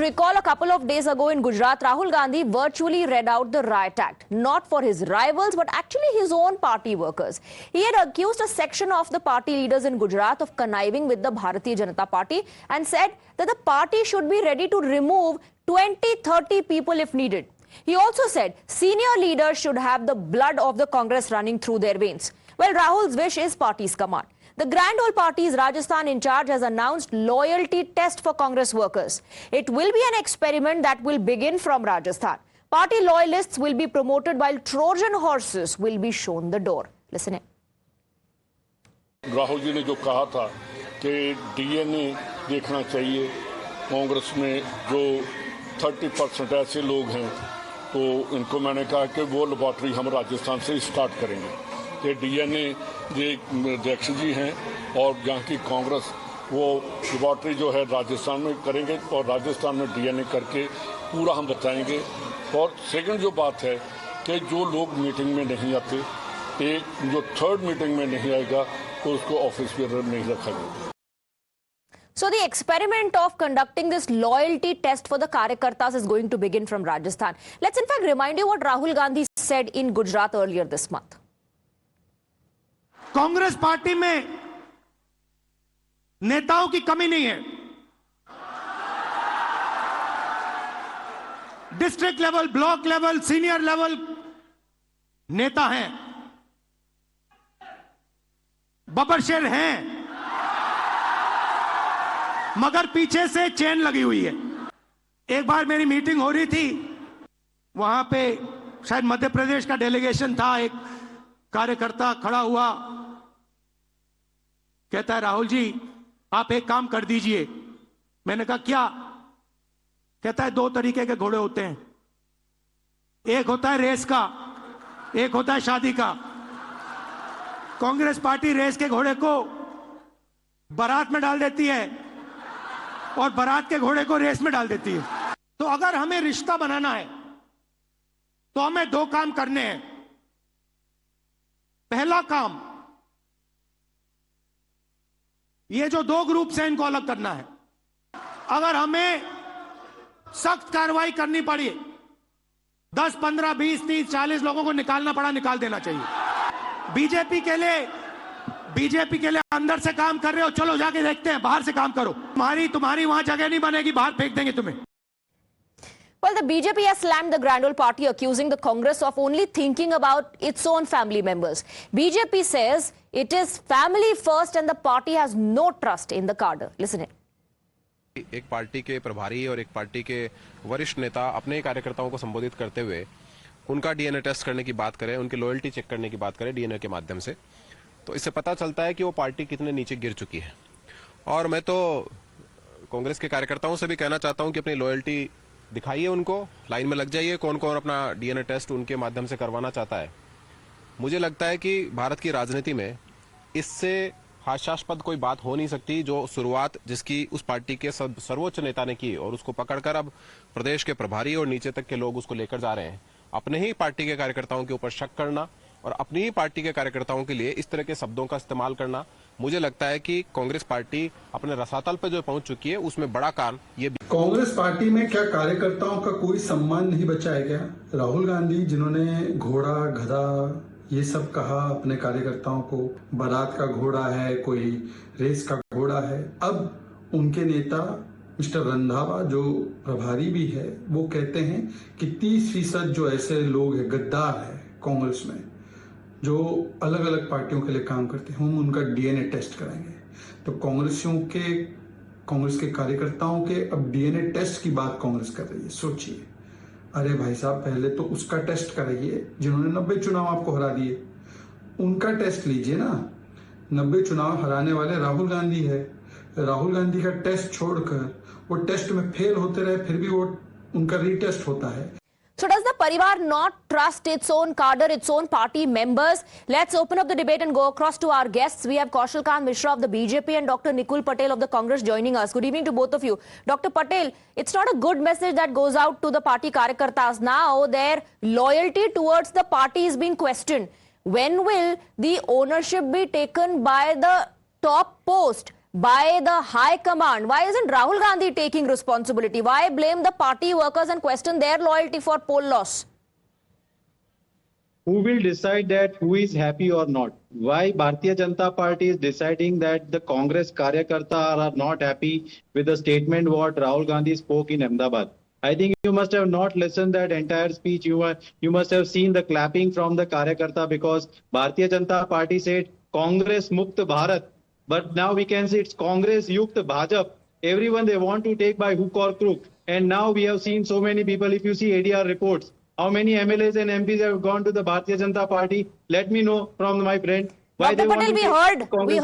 recall a couple of days ago in Gujarat, Rahul Gandhi virtually read out the riot act, not for his rivals, but actually his own party workers. He had accused a section of the party leaders in Gujarat of conniving with the Bharatiya Janata Party and said that the party should be ready to remove 20-30 people if needed. He also said senior leaders should have the blood of the Congress running through their veins. Well, Rahul's wish is party's command. The Grand Old Party's Rajasthan in charge has announced loyalty test for Congress workers. It will be an experiment that will begin from Rajasthan. Party loyalists will be promoted while Trojan horses will be shown the door. Listen in. Rahul ji ने जो कहा था कि DNA देखना चाहिए, कांग्रेस में जो 30% ऐसे लोग हैं, तो इनको मैंने कहा कि वो लेबॉर्ट्री हम राजस्थान से स्टार्ट करेंगे कि डीएनए अध्यक्ष जी हैं और यहाँ की कांग्रेस वो लेबॉर्ट्री जो है राजस्थान में करेंगे और राजस्थान में डीएनए करके पूरा हम बताएंगे। और सेकंड जो बात है कि जो लोग मीटिंग में नहीं आते, एक जो थर्ड मीटिंग में नहीं आएगा तो उसको ऑफिस में नहीं रखा जाएगा। So the experiment of conducting this loyalty test for the Karyakartas is going to begin from Rajasthan. Let's in fact remind you what Rahul Gandhi said in Gujarat earlier this month. Congress party में नेताओं की कमी नहीं है। District level, block level, senior level नेता हैं, बबरशेर हैं, मगर पीछे से चेन लगी हुई है। एक बार मेरी मीटिंग हो रही थी, वहां पे शायद मध्य प्रदेश का डेलीगेशन था, एक कार्यकर्ता खड़ा हुआ, कहता है राहुल जी आप एक काम कर दीजिए। मैंने कहा क्या? कहता है 2 तरीके के घोड़े होते हैं, एक होता है रेस का, एक होता है शादी का। कांग्रेस पार्टी रेस के घोड़े को बारात में डाल देती है और बारात के घोड़े को रेस में डाल देती है। तो अगर हमें रिश्ता बनाना है तो हमें 2 काम करने हैं। पहला काम, ये जो 2 ग्रुप हैं इनको अलग करना है। अगर हमें सख्त कार्रवाई करनी पड़ी, 10, 15, 20, 30, 40 लोगों को निकालना पड़ा, निकाल देना चाहिए। बीजेपी के लिए अंदर से काम कर रहे हो, चलो जाके देखते हैं, बाहर से काम करो। तुम्हारी वहां जगह नहीं बनेगी, बाहर फेंक देंगे तुम्हें। Well, the BJP has slammed the Grand Old Party, accusing the Congress of only thinking about its own family members. BJP says it is family first and the party has no trust in the cadre. Listen in. एक party के प्रभारी और एक party के वरिष्ठ नेता अपने कार्यकर्ताओं को संबोधित करते हुए उनका डीएनए टेस्ट करने की बात करें, उनकी लॉयल्टी चेक करने की बात करें डीएनए के माध्यम से, तो इससे पता चलता है कि वो पार्टी कितने नीचे गिर चुकी है। और मैं तो कांग्रेस के कार्यकर्ताओं से भी कहना चाहता हूं कि अपनी लॉयल्टी दिखाइए, उनको लाइन में लग जाइए। कौन कौन अपना डीएनए टेस्ट उनके माध्यम से करवाना चाहता है। मुझे लगता है कि भारत की राजनीति में इससे हास्यास्पद कोई बात हो नहीं सकती, जो शुरुआत जिसकी उस पार्टी के सर्वोच्च नेता ने की और उसको पकड़कर अब प्रदेश के प्रभारी और नीचे तक के लोग उसको लेकर जा रहे हैं। अपने ही पार्टी के कार्यकर्ताओं के ऊपर शक करना और अपनी ही पार्टी के कार्यकर्ताओं के लिए इस तरह के शब्दों का इस्तेमाल करना, मुझे लगता है कि कांग्रेस पार्टी अपने रसातल पर जो पहुंच चुकी है उसमें बड़ा काम ये भी। कांग्रेस पार्टी में क्या कार्यकर्ताओं का कोई सम्मान नहीं बचा है क्या? राहुल गांधी जिन्होंने घोड़ा, गधा ये सब कहा अपने कार्यकर्ताओं को, बारात का घोड़ा है, कोई रेस का घोड़ा है, अब उनके नेता मिस्टर रंधावा जो प्रभारी भी है वो कहते हैं कि 30% जो ऐसे लोग हैं, गद्दार है कांग्रेस में, जो अलग अलग पार्टियों के लिए काम करते हैं, हम उनका डीएनए टेस्ट कराएंगे। तो कांग्रेस के कार्यकर्ताओं के अब डीएनए टेस्ट की बात कांग्रेस कर रही है। सोचिए, अरे भाई साहब पहले तो उसका टेस्ट कराइए जिन्होंने 90 चुनाव आपको हरा दिए, उनका टेस्ट लीजिए ना। 90 चुनाव हराने वाले राहुल गांधी है। राहुल गांधी का टेस्ट छोड़कर वो टेस्ट में फेल होते रहे, फिर भी वो उनका रीटेस्ट होता है। So does the Parivar not trust its own cadre, its own party members? Let's open up the debate and go across to our guests. We have Kaushal Kant Mishra of the BJP and Dr. Nikul Patel of the Congress joining us. Good evening to both of you. Dr. Patel, it's not a good message that goes out to the party Karyakartas. Now their loyalty towards the party is being questioned. When will the ownership be taken by the top post by the high command. Why isn't Rahul Gandhi taking responsibility? Why blame the party workers and question their loyalty for poll loss? Who will decide that who is happy or not? Why Bharatiya Janata Party is deciding that the Congress Karyakarta are not happy with the statement what Rahul Gandhi spoke in Ahmedabad? I think you must have not listened that entire speech. You must have seen the clapping from the Karyakarta because Bharatiya Janata Party said Congress Mukt Bharat. But now we can see it's Congress Yukt Bhajap. Everyone they want to take by hook or crook. And now we have seen so many people, if you see ADR reports, how many MLAs and MPs have gone to the Bharatiya Janata Party? Let me know from my friend. Why Dr. they want Patel, to we take heard Congress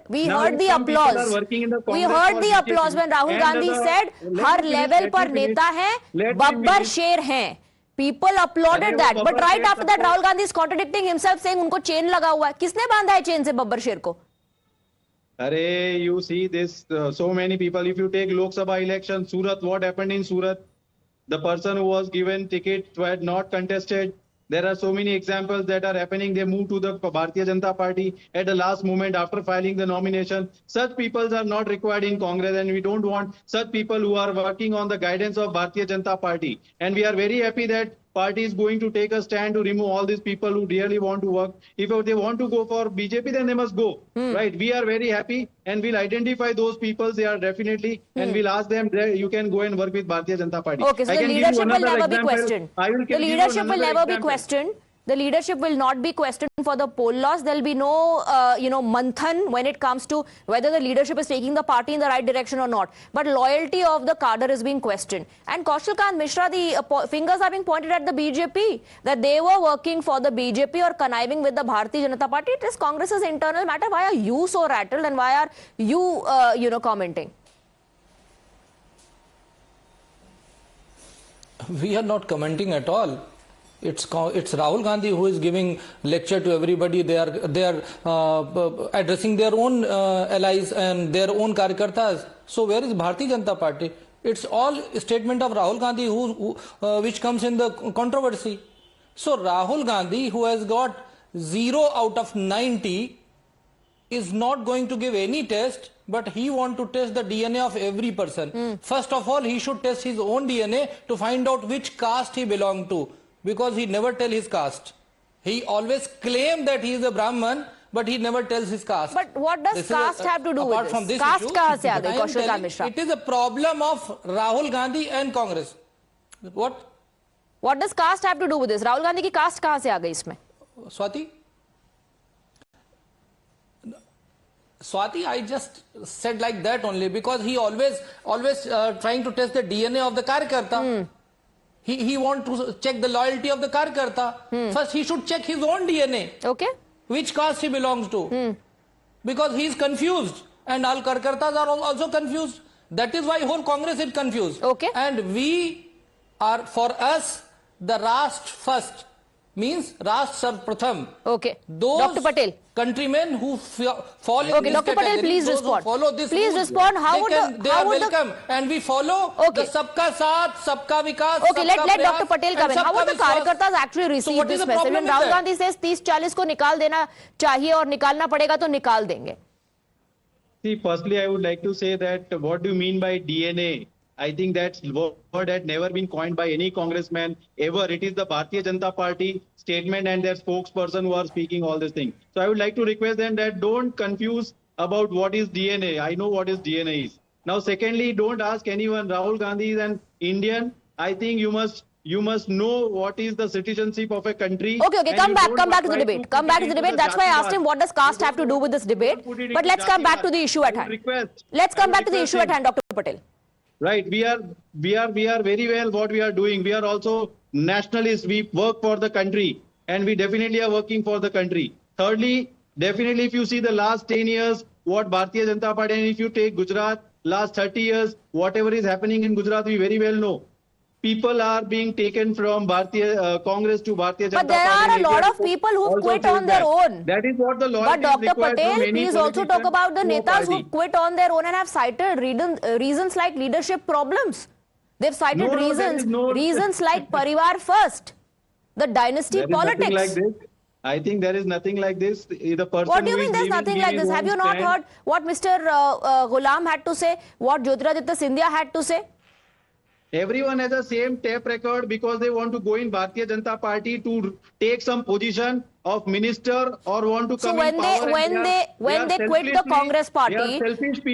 the some people applause. are working in the We Congress heard for the BJP. applause when Rahul And Gandhi said, her level पर नेता हैं, बब्बर शेर हैं. People applauded that. But right after that, Rahul Gandhi is contradicting himself, saying उनको chain लगा हुआ है. किसने बांधा है चेन से बब्बर शेर को? Array, you see this, so many people. If you take Lok Sabha election, Surat, what happened in Surat? The person who was given ticket had not contested. There are so many examples that are happening. They move to the Bharatiya Janata Party at the last moment after filing the nomination. Such people are not required in Congress, and we don't want such people who are working on the guidance of Bharatiya Janata Party. And we are very happy that party is going to take a stand to remove all these people who really want to work. If they want to go for BJP, then they must go. Right? We are very happy and we'll identify those people. They are definitely, and we'll ask them, you can go and work with Bharatiya Janata Party. Okay, so the leadership will never be questioned. The leadership will never be questioned. questioned. The leadership will not be questioned for the poll loss. There will be no, manthan when it comes to whether the leadership is taking the party in the right direction or not. But loyalty of the cadre is being questioned. And Kaushal Kant Mishra, the fingers are being pointed at the BJP, that they were working for the BJP or conniving with the Bharatiya Janata Party. It is Congress's internal matter. Why are you so rattled and why are you, commenting? We are not commenting at all. It's Rahul Gandhi who is giving lecture to everybody. They are addressing their own allies and their own karyakartas. So where is Bharatiya Janata Party? It's all a statement of Rahul Gandhi which comes in the controversy. So Rahul Gandhi, who has got 0 out of 90, is not going to give any test, but he want to test the DNA of every person. First of all, he should test his own DNA to find out which caste he belongs to. Because he never tell his caste. He always claim that he is a Brahman, but he never tells his caste. But what does caste have to do with this? From this Caste issue, kahan se aa gayi, I am Kaushal Kant telling Mishra? it is a problem of Rahul Gandhi and Congress. What? What does caste have to do with this? Rahul Gandhi ki caste kahan se aa gayi isme? Swati, I just said like that only because he always trying to test the DNA of the Karyakarta. He want to check the loyalty of the Karyakarta. First, he should check his own DNA. Okay. Which caste he belongs to. Because he is confused. And all Karyakartas are also confused. That is why whole Congress is confused. Okay. And we are, for us, the Rashtra first. Means Rashtra Pratham. Okay. Those Dr. Patel. countrymen who fall in Okay, this Dr. Patel, category, please those who respond. follow this Please rules, respond. How would they are welcome. And we follow the Sabka Saath, Sabka Vikas, Okay, let Sabka Dr. Prayas Patel come in. and How would the Sabka Vishwas. Karyakartas actually So receive what is this the message? problem When with Rahul that? Gandhi says 30-40 को निकाल देना चाहिए और निकालना पड़ेगा तो निकाल देंगे. See, firstly, I would like to say that what do you mean by DNA? I think that word had never been coined by any congressman ever. It is the Bharatiya Janata Party statement and their spokesperson who are speaking all this thing. So I would like to request them that don't confuse about what is DNA. I know what is DNA is. Now, secondly, don't ask anyone. Rahul Gandhi is an Indian. I think you must know what is the citizenship of a country. Okay, come back to the debate. Come back to the debate. That's why I asked him what does caste have to do with this debate. But let's come back to the issue at hand. Let's come back to the issue at hand, Dr. Patel. Right. We are very well what we are doing. We are also nationalists. We work for the country and we definitely are working for the country. Thirdly, definitely if you see the last 10 years, what Bharatiya Janata Party, and if you take Gujarat, last 30 years, whatever is happening in Gujarat, we very well know. People are being taken from Congress to Bharatiya Janata Party. But there are a lot of people who quit on their own. That is what the loyalty But is Dr. required from Patel, any please also talk politician about the to a netas who party. quit on their own and have cited reasons like leadership problems. They've cited No, there is no- reasons like Parivar first, the dynasty There is nothing politics. like this. I think there is nothing like this. The person What do you who mean is there's leaving nothing give like his this? own Have you not stand. heard what Mr. Ghulam had to say? What Jyotiraditya Scindia had to say? Everyone has the same tape record because they want to go in Bharatiya Janata Party to take some position of minister or want to So come when in they power. when they quit the Congress party,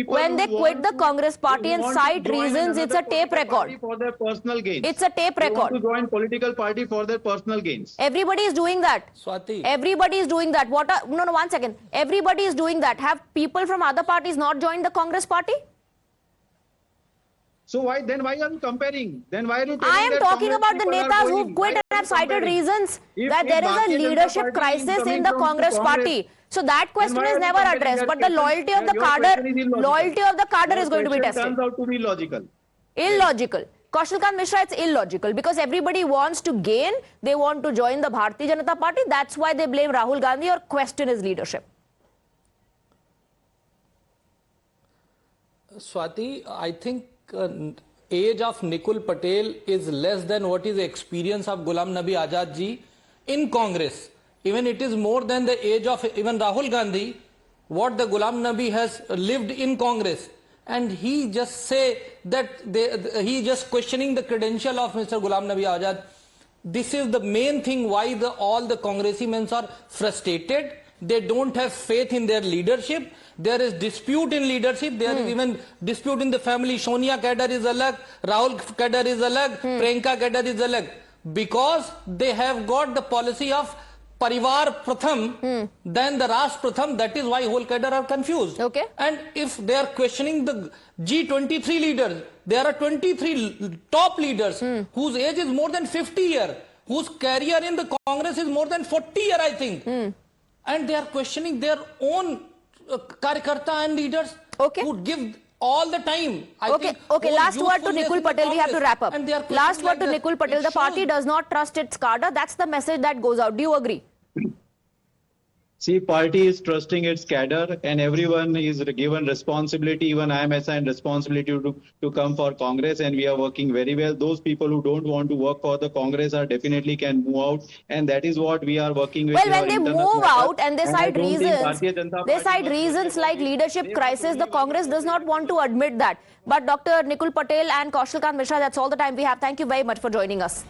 when they quit the Congress party and cite reasons, it's a tape record. For their personal gains. It's a tape They want record. to join political party for their personal gains. Everybody is doing that. Swati. Everybody is doing that. No, 1 second. Everybody is doing that. Have people from other parties not joined the Congress party? So why are you comparing? Then why are you? I am telling that talking Congress about the people are netas going? who quit Why and are have you cited comparing? reasons If that there is Bharatiya a Janata leadership Party is crisis in coming the from Congress Congress, party. So that question why is are you never comparing? addressed. Your But the question- loyalty of the your cadre, question is illogical. loyalty of the cadre Your is going to be question tested. turns out to be logical. Illogical. Kaushalkant Mishra, it's illogical because everybody wants to gain. They want to join the Bharatiya Janata Party. That's why they blame Rahul Gandhi or question his leadership. Swati, I think age of Nikul Patel is less than what is the experience of Ghulam Nabi Azad ji in Congress. Even it is more than the age of even Rahul Gandhi, what the Ghulam Nabi has lived in Congress. And he just say that he just questioning the credential of Mr. Ghulam Nabi Azad. This is the main thing why all the Congressmen are frustrated. They don't have faith in their leadership. There is dispute in leadership. There is even dispute in the family. Sonia cadre is alag, Rahul cadre is alag, Priyanka cadre is alag. Because they have got the policy of Parivar Pratham, then the Rashtra Pratham. That is why whole cadre are confused. Okay. And if they are questioning the G23 leaders, there are 23 top leaders whose age is more than 50 years, whose career in the Congress is more than 40 years, I think. And they are questioning their own Karyakarta and leaders who give all the time. Okay. Last word to Nikul Patel. We have to wrap up. Last word to Nikul Patel. The party does not trust its cadre. That's the message that goes out. Do you agree? See, party is trusting its cadre and everyone is given responsibility. Even I am assigned responsibility to come for Congress and we are working very well. Those people who don't want to work for the Congress are definitely can move out and that is what we are working with. Well, when they move out and they cite reasons like leadership crisis, the Congress does not want to admit that. But Dr. Nikul Patel and Kaushalkant Mishra, that's all the time we have. Thank you very much for joining us.